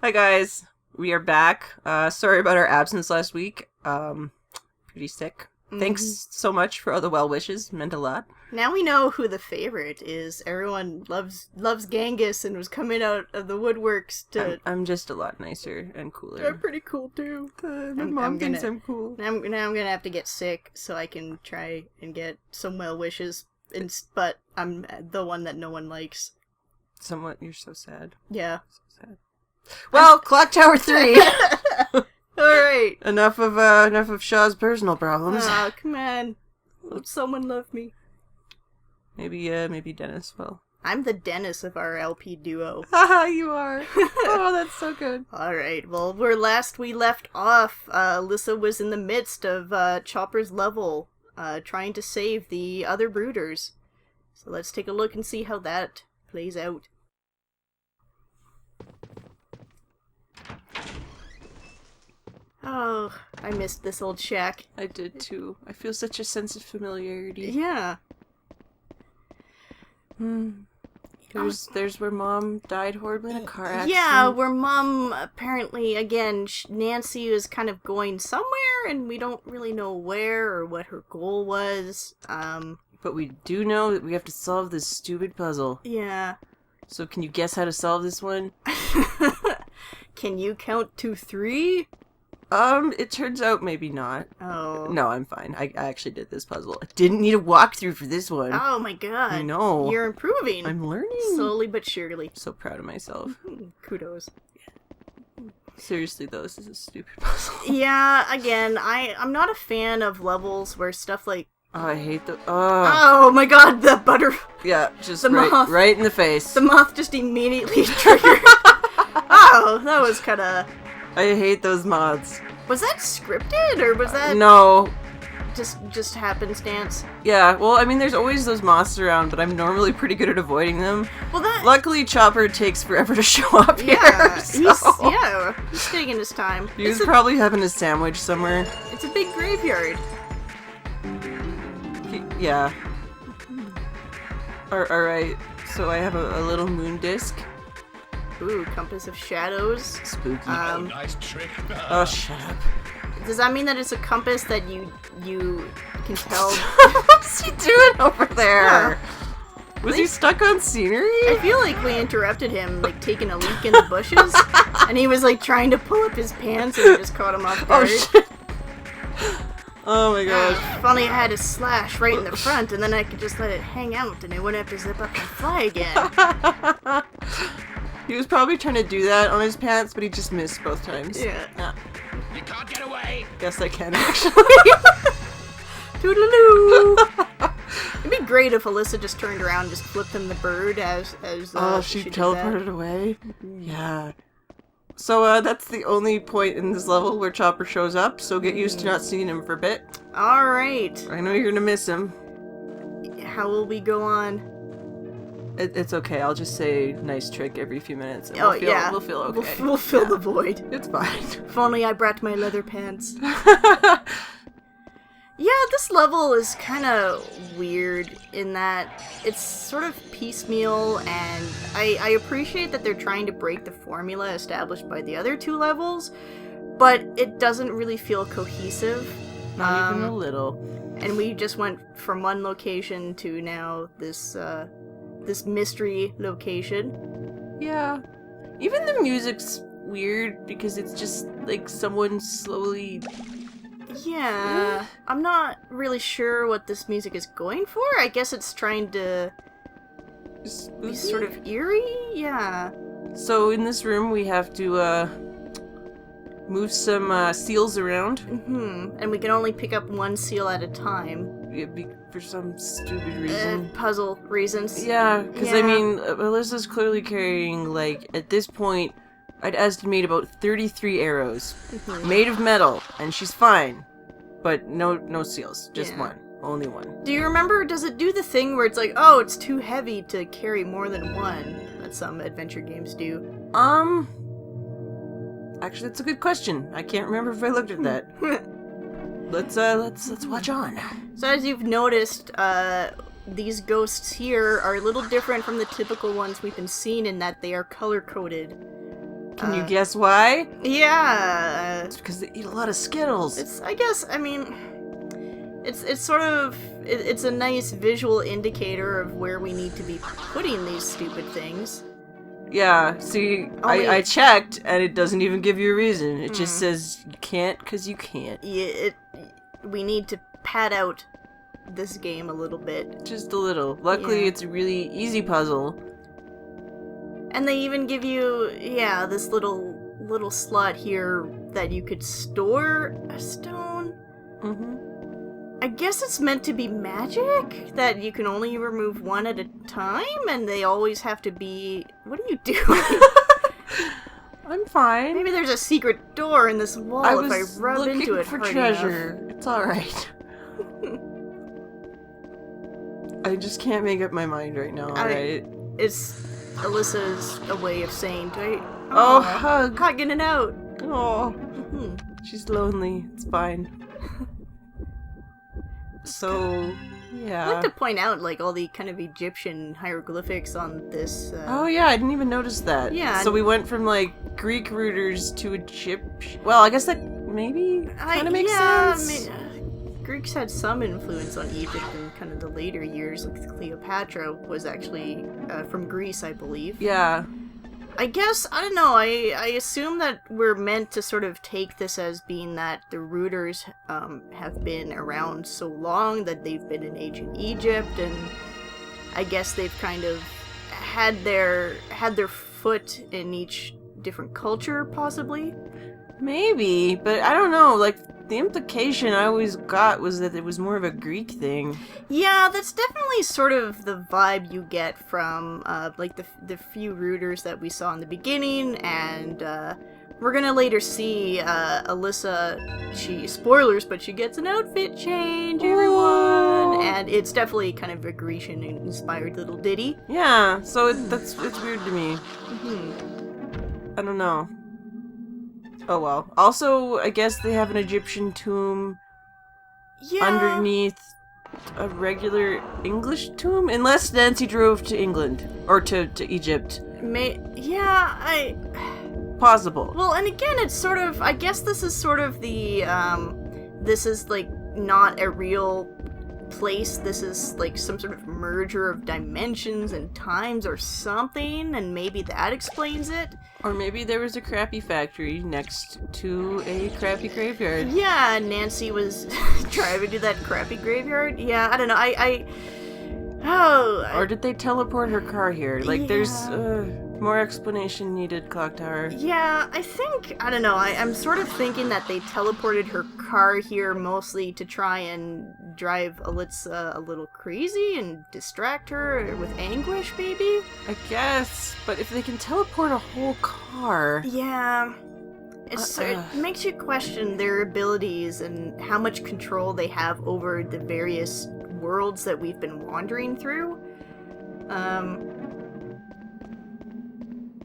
Hi guys, we are back. Sorry about our absence last week. Pretty sick. Thanks so much for all the well wishes. Meant a lot. Now we know who the favorite is. Everyone loves Genghis and was coming out of the woodworks to... I'm just a lot nicer and cooler. I'm pretty cool too. My mom thinks I'm cool. Now I'm gonna have to get sick so I can try and get some well wishes. But I'm the one that no one likes. Somewhat, you're so sad. Yeah. So sad. Well, Clock Tower 3! Alright. Enough of Shaw's personal problems. Oh, come on. Someone love me. Maybe Dennis will. I'm the Dennis of our LP duo. Haha, you are. Oh, that's so good. Alright, well, where last we left off, Alyssa was in the midst of Chopper's level, trying to save the other brooders. So let's take a look and see how that plays out. Oh, I missed this old shack. I did too. I feel such a sense of familiarity. Yeah. There's where Mom died horribly in a car accident. Yeah, where Mom, apparently, again, Nancy was kind of going somewhere, and we don't really know where or what her goal was. But we do know that we have to solve this stupid puzzle. Yeah. So can you guess how to solve this one? Can you count to 3? It turns out maybe not. Oh. No, I'm fine. I actually did this puzzle. I didn't need a walkthrough for this one. Oh my god. I know. You're improving. I'm learning. Slowly but surely. So proud of myself. Kudos. Seriously though, this is a stupid puzzle. Yeah, again, I'm not a fan of levels where stuff like... Oh, I hate the... Oh my god, the butter... Yeah, just the moth. Right in the face. The moth just immediately triggered. Oh, that was kinda... I hate those moths. Was that scripted, or was that... No. Just happenstance? Yeah, well, I mean, there's always those moths around, but I'm normally pretty good at avoiding them. Well, that... Luckily, Chopper takes forever to show up here, he's taking his time. He was probably having a sandwich somewhere. It's a big graveyard. Yeah. Alright, so I have a little moon disc. Ooh, Compass of Shadows. Spooky. Nice trick. Oh, shut up. Does that mean that it's a compass that you can tell? What's he doing over there? Yeah. Was he stuck on scenery? I feel like we interrupted him, like, taking a leak in the bushes, and he was, like, trying to pull up his pants, and we just caught him off guard. Oh, shit. Oh, my gosh. If only I had a slash right in the front, and then I could just let it hang out, and I wouldn't have to zip up and fly again. He was probably trying to do that on his pants, but he just missed both times. Yeah. You can't get away. Yes, I can, actually. Toodaloo! It'd be great if Alyssa just turned around and just flipped him the bird as she teleported away? Yeah. So, that's the only point in this level where Chopper shows up, so get used to not seeing him for a bit. Alright. I know you're gonna miss him. How will we go on? It's okay, I'll just say nice trick every few minutes. And We'll feel okay. We'll fill the void. It's fine. If only I brought my leather pants. Yeah, this level is kind of weird in that it's sort of piecemeal, and I appreciate that they're trying to break the formula established by the other 2 levels, but it doesn't really feel cohesive. Not even a little. And we just went from one location to now this mystery location. Yeah. Even the music's weird because it's just like someone slowly... Yeah. I'm not really sure what this music is going for. I guess it's trying to be sort of eerie? Yeah. So in this room we have to move some seals around. And we can only pick up one seal at a time. For some stupid reason. Puzzle reasons. Yeah, because I mean, Alyssa's clearly carrying, like, at this point, I'd estimate about 33 arrows. Made of metal, and she's fine. But no seals. Just one. Only one. Do you remember, does it do the thing where it's like, oh, it's too heavy to carry more than one? That some adventure games do. Actually, that's a good question. I can't remember if I looked at that. Let's watch on. So as you've noticed, these ghosts here are a little different from the typical ones we've been seeing in that they are color-coded. Can you guess why? Yeah. It's because they eat a lot of Skittles. It's sort of it's a nice visual indicator of where we need to be putting these stupid things. Yeah, see, I checked, and it doesn't even give you a reason. It just says you can't because you can't. Yeah, we need to pad out this game a little bit. Just a little. Luckily, it's a really easy puzzle. And they even give you, this little slot here that you could store a stone. Mm-hmm. I guess it's meant to be magic, that you can only remove one at a time, and they always have to be... What are you doing? I'm fine. Maybe there's a secret door in this wall if I rub into it for hard treasure. enough. It's alright. I just can't make up my mind right now, alright? It's Alyssa's a way of saying, Oh, hug! Hugging it out. Oh, she's lonely. It's fine. So, yeah. I'd like to point out, like, all the kind of Egyptian hieroglyphics on this. Oh, yeah, I didn't even notice that. Yeah. So we went from, like, Greek rooters to Egyptian. Well, I guess that maybe kind of makes sense. Greeks had some influence on Egypt in kind of the later years. Like Cleopatra was actually from Greece, I believe. Yeah. I guess, I don't know, I assume that we're meant to sort of take this as being that the rooters have been around so long that they've been in ancient Egypt, and I guess they've kind of had their foot in each different culture, possibly? Maybe, but I don't know, like, the implication I always got was that it was more of a Greek thing. Yeah, that's definitely sort of the vibe you get from, like, the few rooters that we saw in the beginning, and, we're gonna later see, Alyssa, spoilers, but she gets an outfit change, everyone! And it's definitely kind of a Grecian-inspired little ditty. Yeah, so it's weird to me. I don't know. Oh well. Also, I guess they have an Egyptian tomb underneath a regular English tomb? Unless Nancy drove to England. Or to Egypt. Possible. Well, and again, it's sort of... I guess this is sort of the, this is, like, not a real place. This is, like, some sort of merger of dimensions and times or something, and maybe that explains it. Or maybe there was a crappy factory next to a crappy graveyard. Yeah, Nancy was driving to that crappy graveyard. Yeah, I don't know, Or did they teleport her car here? Like, there's, more explanation needed, Clock Tower. Yeah, I don't know, I'm sort of thinking that they teleported her car here mostly to try and drive Alyssa a little crazy and distract her with anguish, maybe? I guess, but if they can teleport a whole car... Yeah, it makes you question their abilities and how much control they have over the various worlds that we've been wandering through.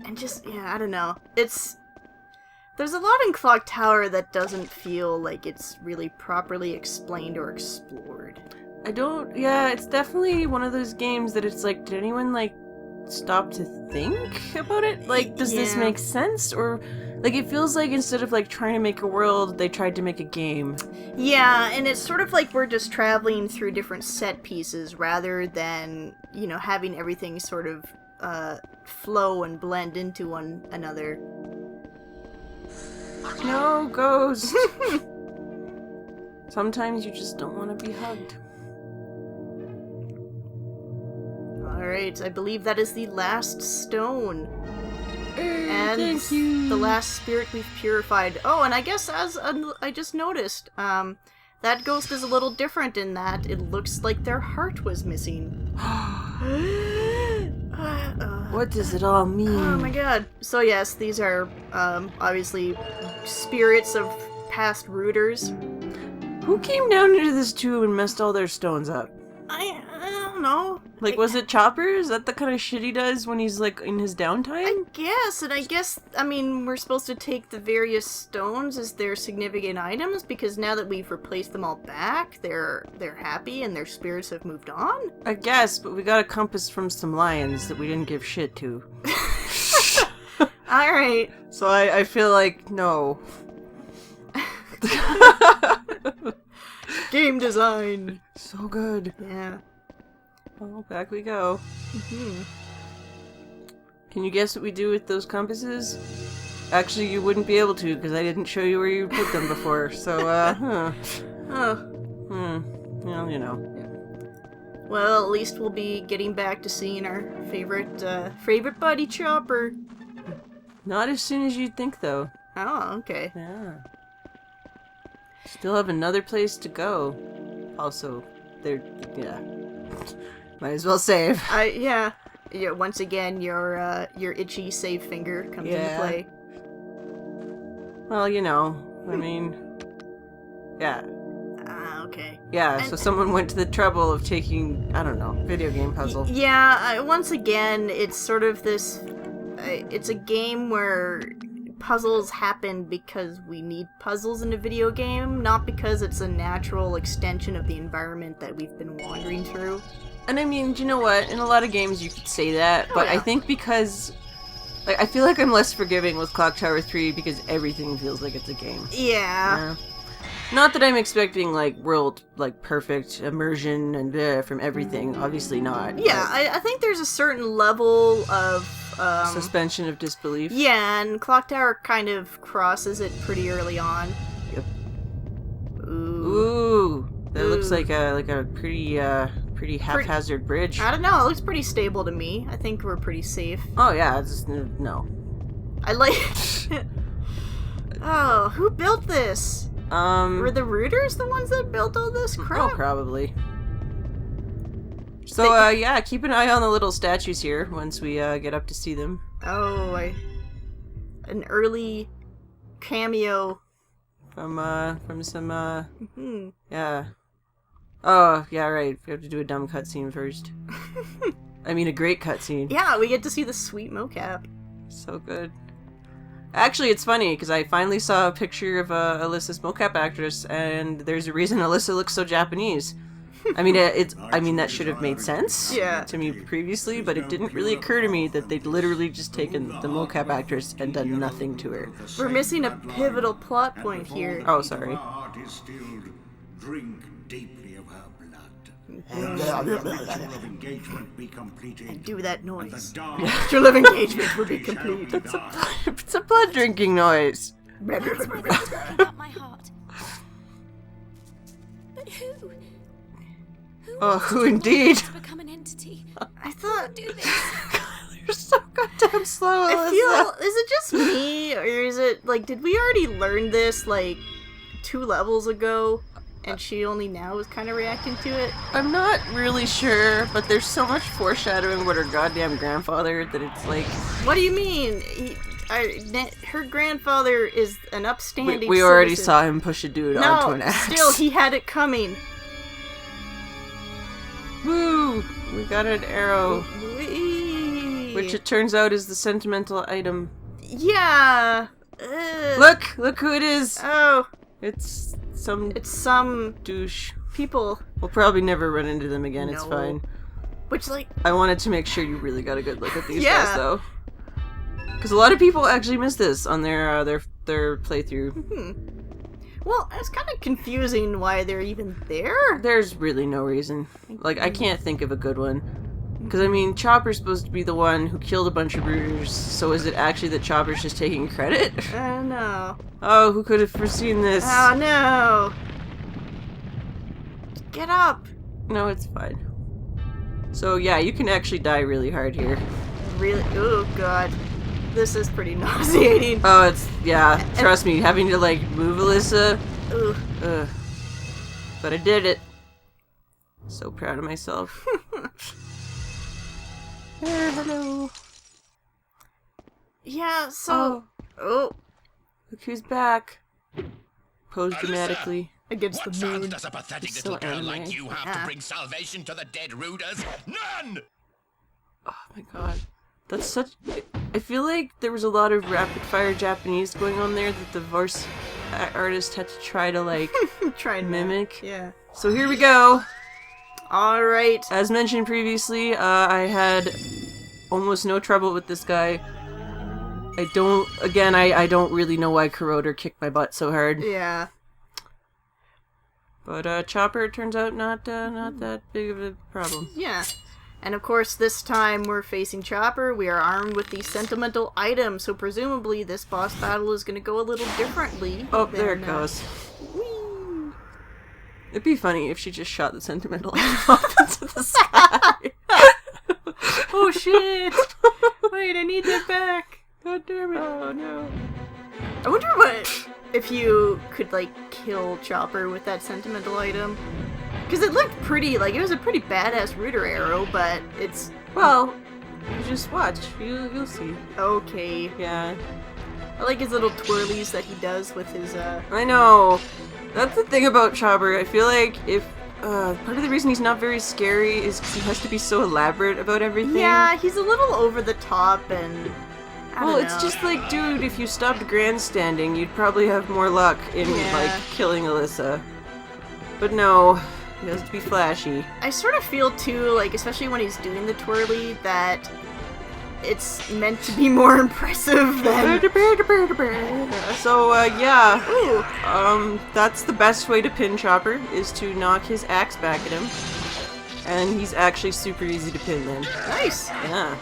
And just, I don't know. There's a lot in Clock Tower that doesn't feel like it's really properly explained or explored. It's definitely one of those games that it's like, did anyone, like, stop to think about it? Like, does this make sense? Or, like, it feels like instead of, like, trying to make a world, they tried to make a game. Yeah, and it's sort of like we're just traveling through different set pieces rather than, having everything sort of, flow and blend into one another. No, ghost! Sometimes you just don't want to be hugged. Alright, I believe that is the last stone. And thank you. The last spirit we've purified. Oh, and I guess as I just noticed, that ghost is a little different in that it looks like their heart was missing. What does it all mean? Oh my god. So yes, these are, obviously spirits of past rooters. Who came down into this tomb and messed all their stones up? I don't know. Like, was it Chopper? Is that the kind of shit he does when he's, like, in his downtime? I guess, and we're supposed to take the various stones as their significant items, because now that we've replaced them all back, they're happy and their spirits have moved on? I guess, but we got a compass from some lions that we didn't give shit to. Alright. So I feel like, no. Game design. So good. Yeah. Well, back we go. Hmm. Can you guess what we do with those compasses? Actually, you wouldn't be able to, because I didn't show you where you put them before, so, Oh. Well, you know. Well, at least we'll be getting back to seeing our favorite buddy Chopper. Not as soon as you'd think, though. Oh, okay. Yeah. Still have another place to go. Also, yeah. Might as well save. Yeah. Once again, your itchy save finger comes into play. Well, you know, I mean, yeah. Okay. Yeah, so someone went to the trouble of taking, I don't know, video game puzzle. Yeah, once again, it's sort of this... it's a game where puzzles happen because we need puzzles in a video game, not because it's a natural extension of the environment that we've been wandering through. And I mean, do you know what? In a lot of games you could say that, but yeah. I think because... Like, I feel like I'm less forgiving with Clock Tower 3 because everything feels like it's a game. Yeah. Not that I'm expecting, like, world, like, perfect immersion and from everything. Obviously not. Yeah, I think there's a certain level of... suspension of disbelief. Yeah, and Clock Tower kind of crosses it pretty early on. Yep. Ooh. That looks like a pretty haphazard bridge. I don't know, it looks pretty stable to me. I think we're pretty safe. Oh yeah, it's just, no. I like... Oh, who built this? Were the rooters the ones that built all this crap? Oh, probably. So, yeah, keep an eye on the little statues here once we get up to see them. Oh, an early cameo. From some, Hmm. yeah. Oh, yeah, right. We have to do a dumb cutscene first. I mean, a great cutscene. Yeah, we get to see the sweet mocap. So good. Actually, it's funny, because I finally saw a picture of Alyssa's mocap actress, and there's a reason Alyssa looks so Japanese. I mean, that should have made sense to me previously, but it didn't really occur to me that they'd literally just taken the mocap actress and done nothing to her. We're missing a pivotal plot point here. Oh, sorry. Drink deeply of her blood. Ritual of engagement be completed. And do that noise. dark Ritual of engagement will be complete. It's a blood drinking noise. About my heart. But who? Oh, who indeed? To become an entity. I thought... Do this. You're so goddamn slow, I Alyssa. feel... Is it just me, or is it, like, did we already learn this, like, 2 levels ago? And she only now is kind of reacting to it? I'm not really sure, but there's so much foreshadowing what her goddamn grandfather that it's like... What do you mean? Her grandfather is an upstanding We already citizen. saw him push a dude onto an axe. Still, he had it coming. Woo! We got an arrow, Whee! which it turns out is the sentimental item. Yeah. Look who it is! Oh, It's some it's some douche. people. We'll probably never run into them again, it's No. fine. Which, like, I wanted to make sure you really got a good look at these Yeah. guys, though. Because a lot of people actually miss this on their playthrough. well, it's kind of confusing why they're even there. There's really no reason. Like, I can't think of a good one. Because, I mean, Chopper's supposed to be the one who killed a bunch of rooters, so is it actually that Chopper's just taking credit? Oh, no. Oh, who could have foreseen this? Oh, no. Get up. No, it's fine. So, yeah, you can actually die really hard here. Really? Oh, God. This is pretty nauseating. Oh, it's, yeah, trust me, having to, like, move Alyssa. Ugh. Ugh. But I did it. So proud of myself. Hello. Yeah, so... Oh. Look who's back. Pose dramatically. Against What the chance moon. does a pathetic It's so little girl anime. like you have Yeah. to bring salvation to the dead rooters? None! Oh my god. That's such... I feel like there was a lot of rapid-fire Japanese going on there that the voice artist had to try to, like, Try and mimic. Yeah. So here we go. Alright. As mentioned previously, I had almost no trouble with this guy. I don't really know why Corroder kicked my butt so hard. Yeah. But Chopper turns out not that big of a problem. Yeah. And of course, this time we're facing Chopper. We are armed with the sentimental item, so presumably this boss battle is going to go a little differently. Oh, there it goes. Whee! It'd be funny if she just shot the sentimental item up into the sky. Oh shit! Wait, I need that back. God damn it. Oh no. I wonder if you could, like, kill Chopper with that sentimental item. Because it looked pretty, like, it was a pretty badass rooter arrow, but it's... Well, you just watch. You'll see. Okay. Yeah. I like his little twirlies that he does with his, I know. That's the thing about Chopper. I feel like if... part of the reason he's not very scary is because he has to be so elaborate about everything. Yeah, he's a little over the top, and... I Well, don't it's know. just like, dude, if you stopped grandstanding, you'd probably have more luck in, like, killing Alyssa. But no, he has to be flashy. I sort of feel, too, like, especially when he's doing the twirly, that it's meant to be more impressive than... So, yeah. Ooh. That's the best way to pin Chopper, is to knock his axe back at him. And he's actually super easy to pin then. Nice. Yeah.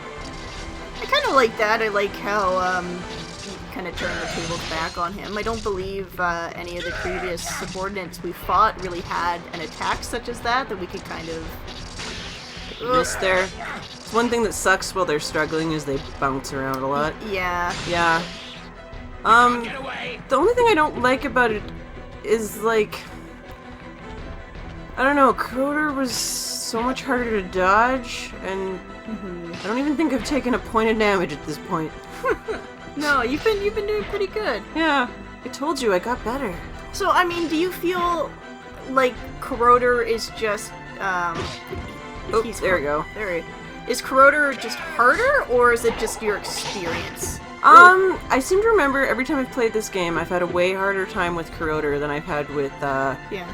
I kind of like that. I like how, you kind of turn the tables back on him. I don't believe any of the previous subordinates we fought really had an attack such as that we could kind of... Miss there. It's one thing that sucks while they're struggling is they bounce around a lot. Yeah. Yeah. Get away! The only thing I don't like about it is, like... I don't know, Crowder was so much harder to dodge, and I don't even think I've taken a point of damage at this point. No, you've been doing pretty good. Yeah, I told you, I got better. So, I mean, do you feel like Corroder is just, Oops, there we go. There he is. Corroder just harder, or is it just your experience? I seem to remember every time I've played this game, I've had a way harder time with Corroder than I've had with, Yeah.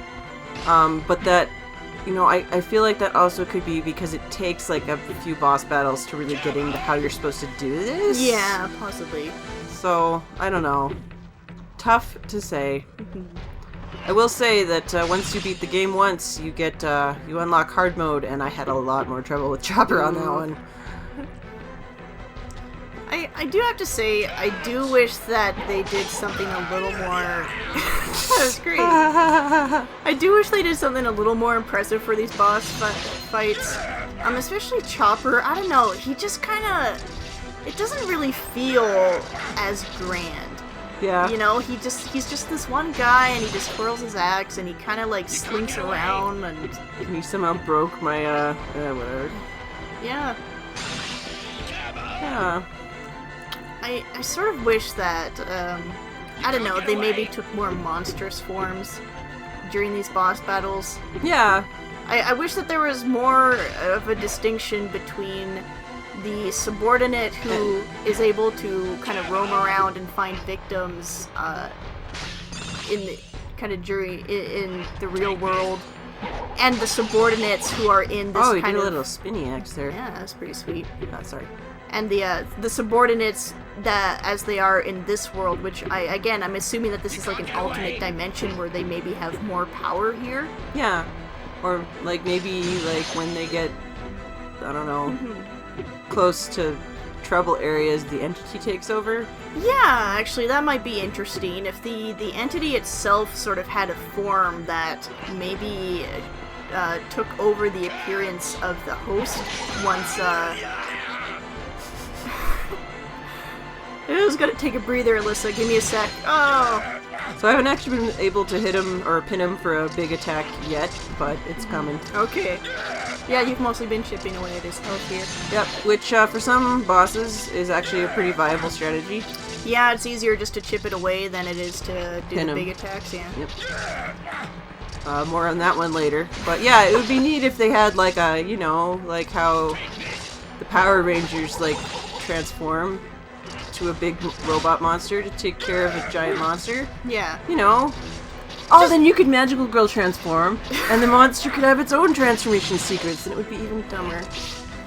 but that, you know, I feel like that also could be because it takes, like, a few boss battles to really get into how you're supposed to do this. Yeah, possibly. So, I don't know. Tough to say. I will say that once you beat the game once, you get, you unlock hard mode, and I had a lot more trouble with Chopper on that one. I do have to say, I do wish that they did something a little more... That was great. I do wish they did something a little more impressive for these boss fights. Especially Chopper. I don't know, he just kind of... It doesn't really feel as grand. Yeah. You know, he's just this one guy, and he just twirls his axe, and he kind of, like, slinks around, and... And you somehow broke my, whatever. Yeah. Yeah. I sort of wish that, I don't know, they maybe took more monstrous forms during these boss battles. Yeah. I wish that there was more of a distinction between the subordinate who is able to kind of roam around and find victims in the kind of in the real world, and the subordinates who are in this Oh, you kind did a of little spinny axe there. yeah, that's pretty sweet. Oh, sorry. And the subordinates that as they are in this world, which I'm assuming that this is like an alternate dimension where they maybe have more power here. Yeah. Or, like, maybe, like, when they get, I don't know, close to trouble areas, the entity takes over. Yeah, actually, that might be interesting. If the entity itself sort of had a form that maybe took over the appearance of the host once, I was gonna take a breather, Alyssa. Give me a sec. Oh! So I haven't actually been able to hit him or pin him for a big attack yet, but it's coming. Okay. Yeah, you've mostly been chipping away at his health here. Yep, which for some bosses is actually a pretty viable strategy. Yeah, it's easier just to chip it away than it is to do Pin the 'em. big attacks, yeah. Yep. More on that one later. But yeah, it would be neat if they had like a, you know, like how the Power Rangers like transform to a big robot monster to take care of a giant monster. Yeah. You know. Oh, then you could Magical Girl transform, and the monster could have its own transformation secrets, and it would be even dumber.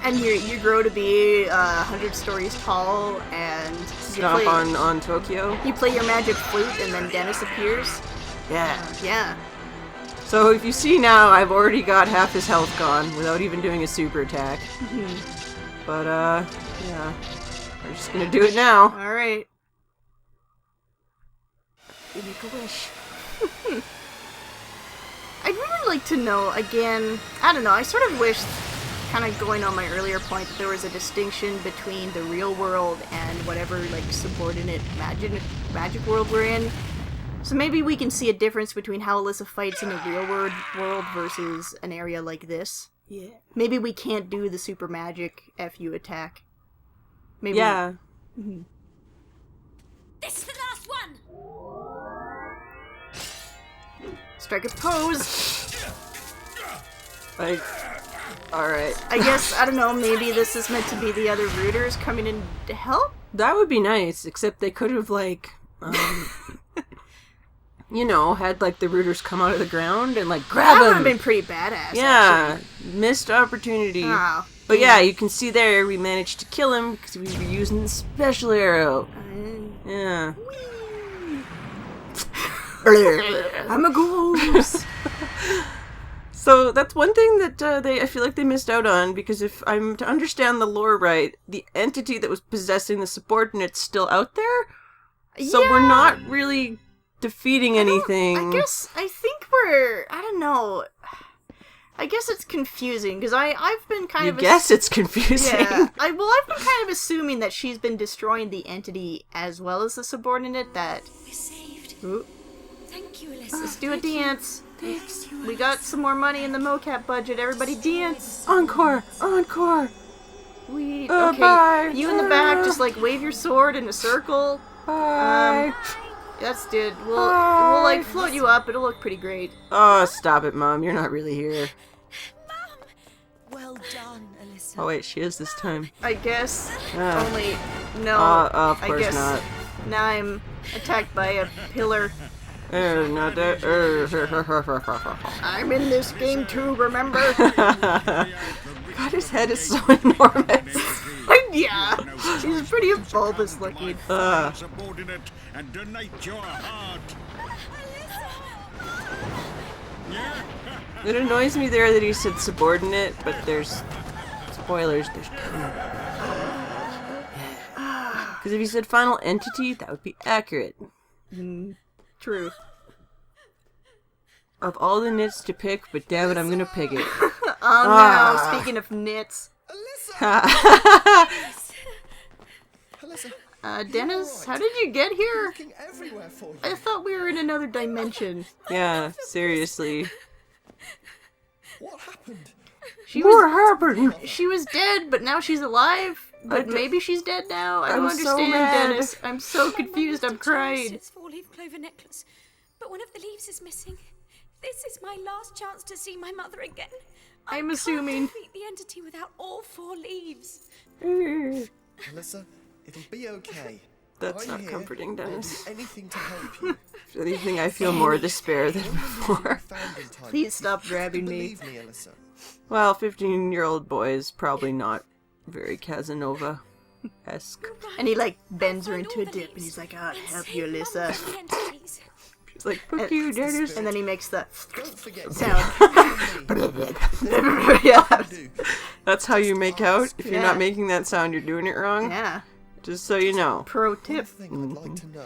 And you grow to be 100 stories tall, and Stomp on Tokyo. You play your magic flute, and then Dennis appears. Yeah. Yeah. So if you see now, I've already got half his health gone without even doing a super attack. But, yeah. We're just gonna do it now. Alright. You make a wish. I'd really like to know, again, I don't know, I sort of wish, kind of going on my earlier point, that there was a distinction between the real world and whatever, like, subordinate magic world we're in. So maybe we can see a difference between how Alyssa fights in the real world versus an area like this. Yeah. Maybe we can't do the super magic FU attack. Maybe. Yeah. This is the last one! Strike a pose. Alright. I guess, I don't know, maybe this is meant to be the other rooters coming in to help? That would be nice, except they could have, like, you know, had, like, the rooters come out of the ground and, like, grab That would them. have been pretty badass, Yeah. actually. Missed opportunity. Oh. But yeah, you can see there, we managed to kill him because we were using the special arrow. Yeah. I'm a goose. So that's one thing that I feel like they missed out on, because if I'm to understand the lore right, the entity that was possessing the subordinate's still out there. So we're not really defeating anything. I think we're, I don't know. I guess it's confusing, because I've been kind of... it's confusing. Yeah. I've been kind of assuming that she's been destroying the entity as well as the subordinate, that... We're saved. Ooh, Thank you, Alyssa. let's do a dance. We got some more money in the mocap budget. Everybody dance. Encore! Encore! Okay, bye. you in the back, just like wave your sword in a circle. Bye! That's it. We'll Bye. like float you up. It'll look pretty great. Oh, stop it, Mom. You're not really here. Well done, Alyssa. Oh, wait, she is this time. I guess. Ah. Only no. Of I course guess not. now I'm attacked by a pillar. Not that. I'm in this game too. Remember? God, his head is so enormous. Yeah, she's pretty bulbous looking. Subordinate and donate your heart. It annoys me there that he said subordinate, but there's spoilers. There's two. Because if he said final entity, that would be accurate. True. Of all the knits to pick, but damn it, I'm gonna pick it. Oh no! Speaking of knits, Dennis, how did you get here? I thought we were in another dimension. Yeah, seriously. What happened? She What was happened? she was dead, but now she's alive. But maybe she's dead now. I don't I'm so understand, mad. Dennis. I'm so confused. I'm crying. It's four-leaf clover necklace, but one of the leaves is missing. This is my last chance to see my mother again. I'm assuming. I can't defeat the entity without all four leaves. Alyssa, it'll be okay. That's I'm not here. comforting, I'll do Dennis. anything to help you. If anything, I feel more despair than before. Found in time. Please stop grabbing me. Believe me, Alyssa. Well, 15-year-old boy is probably not very Casanova-esque. And he like bends her Find into all a the dip, and leaves, he's like, "I'll then help save you, Mum Alyssa." from the entities. She's like, fuck you, Dennis. And then he makes the Don't forget sound. me. Yeah. Do. That's how you make out? If you're Yeah. not making that sound, you're doing it wrong? Yeah. Just so you know. Pro One tip. thing I'd like to know.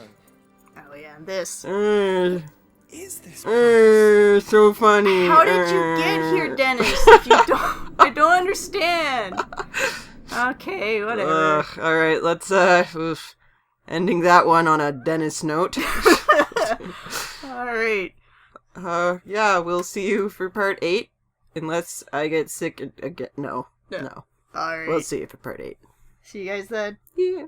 Oh yeah, this. Is this So funny. How did you get here, Dennis? If you don't, I don't understand. Okay, whatever. Ugh, alright, let's, ending that one on a Dennis note. All right. Yeah, we'll see you for part 8. Unless I get sick again. No. All right. We'll see you for part 8. See you guys then. Yeah.